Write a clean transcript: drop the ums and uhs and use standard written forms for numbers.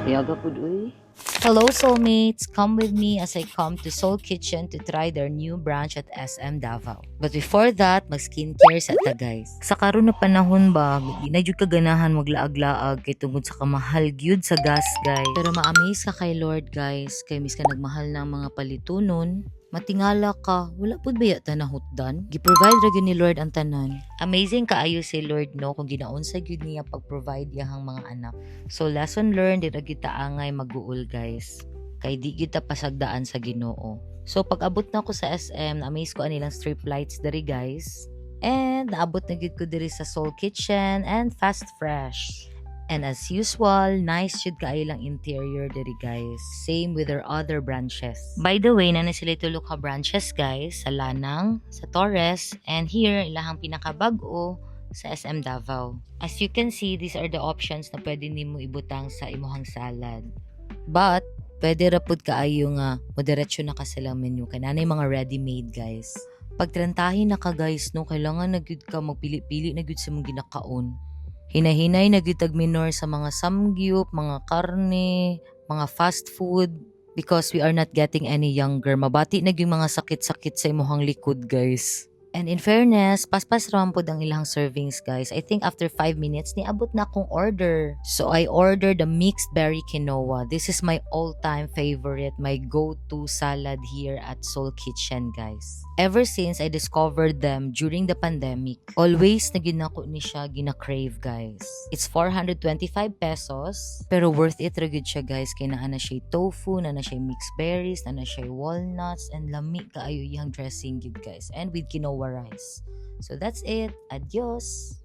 Yaga po uy. Hello soulmates! Come with me as I come to Soul Kitchen to try their new branch at SM Davao. But before that, mag-skincare sa ta guys. Sa karon na panahon ba, di na jud kaganahan maglaag-laag kay tungod sa kamahal gyud sa gas guys. Pero ma-amaze ka kay Lord guys, kay miska nagmahal ng mga palitunon, matingala ka, wala pud baya ta nahutdan. Gi-provide ra gyud ni Lord ang tanan. Amazing kaayo si Lord no kung ginaunsa gyud niya pag-provide yahang mga anak. So lesson learned dira gyud ta angay mag-uol guys. Kay di gyud ta pasagdaan sa Ginoo. So pag abot na ko sa SM, na-amaze ko anilang strip lights diri guys. And naabot na gyud ko diri sa Soul Kitchen and Fast Fresh. And as usual, nice jud kaayo lang interior diri guys. Same with their other branches. By the way, nana sila tulo ka branches guys, sa Lanang, sa Torres, and here ilahang pinakabag-o sa SM Davao. As you can see, these are the options na pwede nimo ibutang sa imuhang salad. But pwede ra pud kaayo nga moderatso na ka silang menu kananay mga ready-made guys. Pagtrantahin na ka guys no, kailangan na gyud ka magpili-pili na gyud sa mong ginakaon. Hinahinay na gyud tag minor sa mga samgyup, mga karne, mga fast food because we are not getting any younger. Mabati na gyud mga sakit-sakit sa imuhang likod guys. And in fairness, paspas raman po ang ilang servings guys. I think after 5 minutes, niabot na akong order. So I ordered the mixed berry quinoa. This is my all-time favorite, my go-to salad here at Soul Kitchen guys. Ever since I discovered them during the pandemic, always na ginako ni siya gina-crave guys. It's 425 pesos, pero worth it ra gyud siya guys. Kaya naa na siya tofu, naa na siya mixed berries, naa na siya walnuts, and lami kaayo iyang dressing gyud guys. And with quinoa rice. So that's it. Adios!